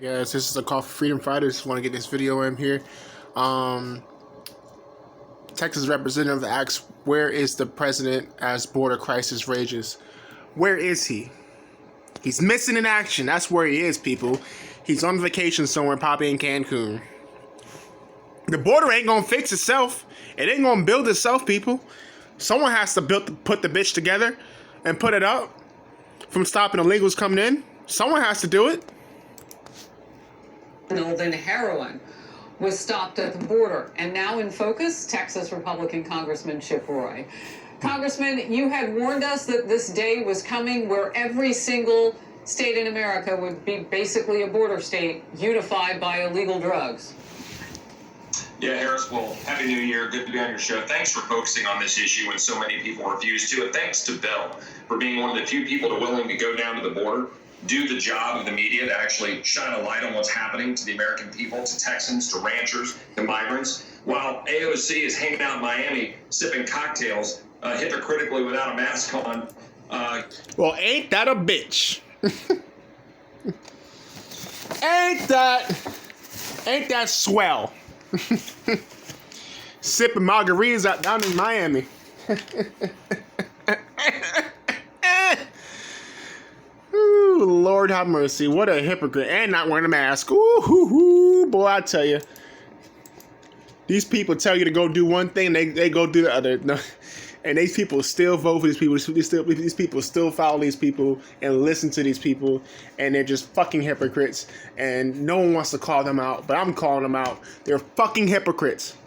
Guys, this is a call for freedom fighters. Just want to get this video in here. Texas representative asks, where is the president as border crisis rages? Where is he? He's missing in action. That's where he is, people. He's on vacation somewhere, probably in Cancun. The border ain't gonna fix itself. It ain't gonna build itself, people. Someone has to put the bitch together and put it up from stopping illegals coming in. Someone has to do it. Than heroin was stopped at the border. And now in focus, Texas Republican Congressman Chip Roy. Congressman, you had warned us that this day was coming where every single state in America would be basically a border state unified by illegal drugs. Yeah, Harris, well, Happy New Year. Good to be on your show. Thanks for focusing on this issue when so many people refuse to. And thanks to Bill for being one of the few people willing to go down to the border, do the job of the media to actually shine a light on what's happening to the American people, to Texans, to ranchers, to migrants, while AOC is hanging out in Miami sipping cocktails hypocritically without a mask on. Well, ain't that a bitch? Ain't that swell? Sipping margaritas out down in Miami. Ooh, Lord have mercy. What a hypocrite. And not wearing a mask. Ooh, boy, I tell you. These people tell you to go do one thing, they go do the other. No. And these people still vote for these people. These people still follow these people and listen to these people. And they're just fucking hypocrites. And no one wants to call them out. But I'm calling them out. They're fucking hypocrites.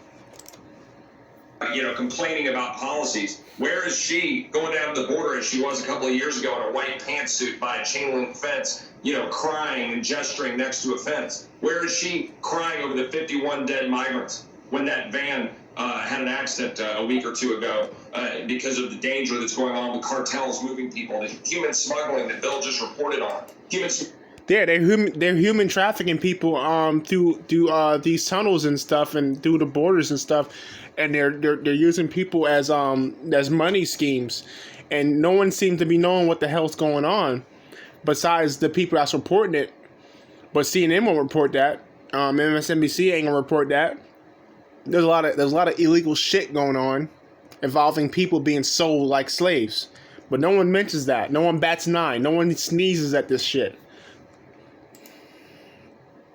Complaining about policies. Where is she going down to the border as she was a couple of years ago in a white pantsuit by a chain link fence, crying and gesturing next to a fence? Where is she crying over the 51 dead migrants when that van had an accident a week or two ago because of the danger that's going on with cartels moving people, the human smuggling that Bill just reported on? They're human trafficking people through these tunnels and stuff and through the borders and stuff, and they're using people as money schemes, and no one seems to be knowing what the hell's going on, besides the people that's reporting it. But CNN won't report that. MSNBC ain't gonna report that. There's a lot of illegal shit going on involving people being sold like slaves, but no one mentions that. No one bats an eye. No one sneezes at this shit.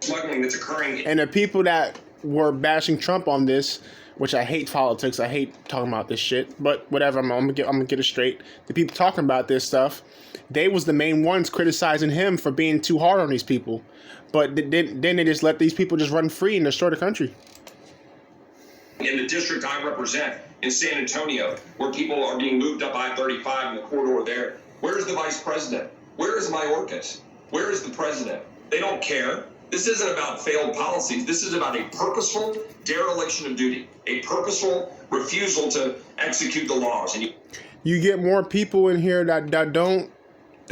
Smuggling that's occurring. And the people that were bashing Trump on this, which I hate politics, I hate talking about this shit, but whatever, I'm gonna get it straight. The people talking about this stuff, they was the main ones criticizing him for being too hard on these people. But then they just let these people just run free and destroy the country. In the district I represent in San Antonio, where people are being moved up I-35 in the corridor there, where is the vice president? Where is Mayorkas? Where is the president? They don't care. This isn't about failed policies. This is about a purposeful dereliction of duty, a purposeful refusal to execute the laws. And you get more people in here that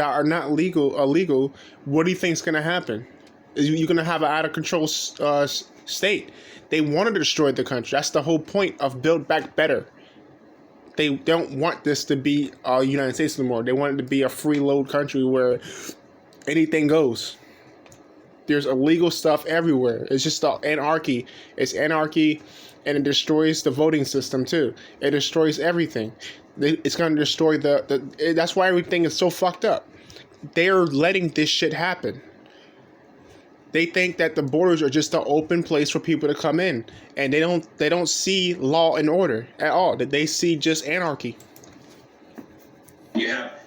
are not illegal. What do you think is going to happen? You're going to have an out of control state. They want to destroy the country. That's the whole point of Build Back Better. They don't want this to be United States anymore. They want it to be a freeload country where anything goes. There's illegal stuff everywhere. It's just anarchy. It's anarchy, and it destroys the voting system too. It destroys everything. It's going to destroy that's why everything is so fucked up. They're letting this shit happen. They think that the borders are just an open place for people to come in, and they don't see law and order at all. They see just anarchy. You have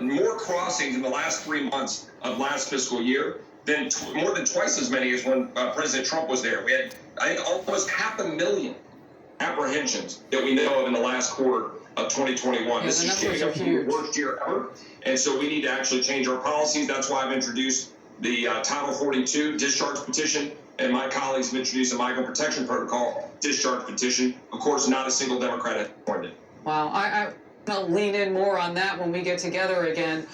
more crossings in the last 3 months of last fiscal year than more than twice as many as when President Trump was there. We had, I think, almost 500,000 apprehensions that we know of in the last quarter of 2021. This is shaping up to be the worst year ever, and so we need to actually change our policies. That's why I've introduced the Title 42 discharge petition, and my colleagues have introduced a migrant protection protocol discharge petition. Of course, not a single Democrat has supported it. Wow, I'll lean in more on that when we get together again.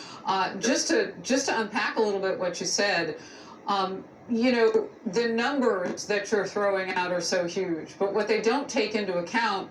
Just to unpack a little bit what you said, the numbers that you're throwing out are so huge, but what they don't take into account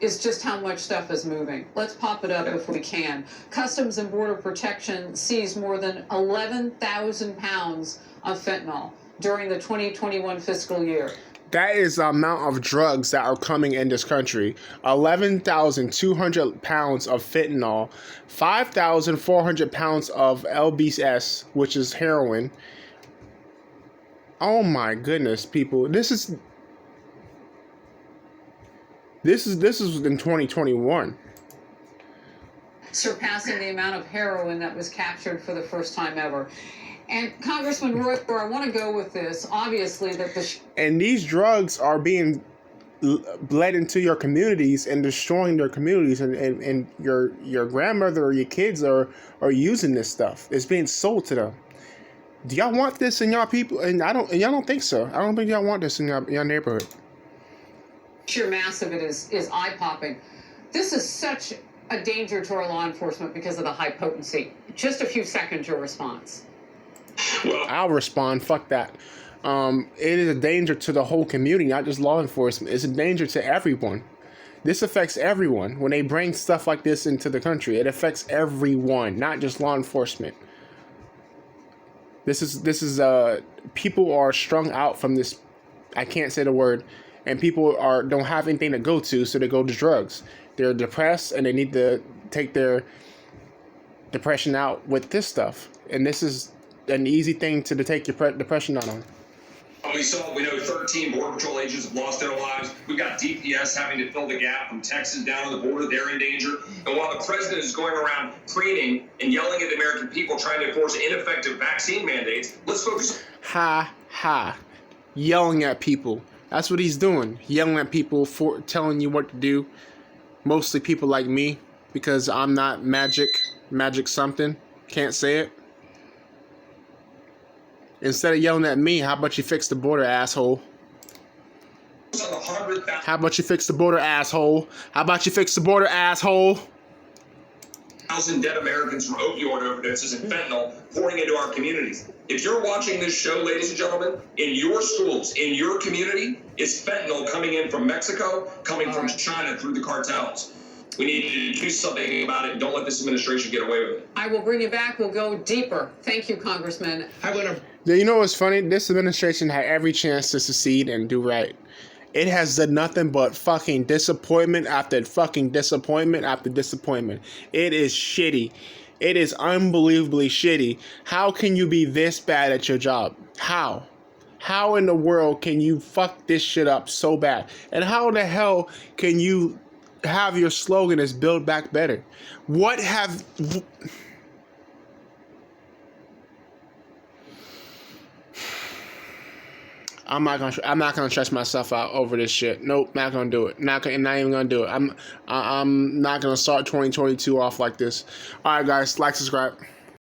is just how much stuff is moving. Let's pop it up if we can. Customs and Border Protection seized more than 11,000 pounds of fentanyl during the 2021 fiscal year. That is the amount of drugs that are coming in this country. 11,200 pounds of fentanyl, 5,400 pounds of LBS, which is heroin. Oh my goodness, people. This is in 2021. Surpassing the amount of heroin that was captured for the first time ever. And Congressman Roy, where I want to go with this, obviously that and these drugs are being bled into your communities and destroying their communities, and your grandmother or your kids are using this stuff. It's being sold to them. Do y'all want this in y'all people? And y'all don't think so. I don't think y'all want this in your neighborhood. sheer mass of it is eye-popping. This is such a danger to our law enforcement because of the high potency. Just a few seconds, your response. Well, I'll respond. Fuck that. It is a danger to the whole community, not just law enforcement. It's a danger to everyone. This affects everyone. When they bring stuff like this into the country, it affects everyone, not just law enforcement. This is people are strung out from this. I can't say the word, and people don't have anything to go to, so they go to drugs. They're depressed, and they need to take their depression out with this stuff. And this is an easy thing to take your depression out on. We know 13 Border Patrol agents have lost their lives. We've got DPS having to fill the gap from Texas down to the border. They're in danger. And while the president is going around preening and yelling at the American people trying to enforce ineffective vaccine mandates, let's focus. Ha ha. Yelling at people. That's what he's doing. Yelling at people, for telling you what to do. Mostly people like me, because I'm not magic something. Can't say it. Instead of yelling at me, how about you fix the border, asshole? How about you fix the border, asshole? How about you fix the border, asshole? 1,000 dead Americans from opioid overdoses and fentanyl pouring into our communities. If you're watching this show, ladies and gentlemen, in your schools, in your community, is fentanyl coming in from Mexico, coming from China through the cartels. We need to do something about it. Don't let this administration get away with it. I will bring you back. We'll go deeper. Thank you, Congressman. Yeah, you know what's funny? This administration had every chance to succeed and do right. It has done nothing but fucking disappointment after fucking disappointment after disappointment. It is shitty. It is unbelievably shitty. How can you be this bad at your job? How? How in the world can you fuck this shit up so bad? And how the hell can you have your slogan is Build Back Better? What have... I'm not gonna stress myself out over this shit. Nope, not gonna do it. Not even gonna do it. I'm not gonna start 2022 off like this. All right, guys, like, subscribe.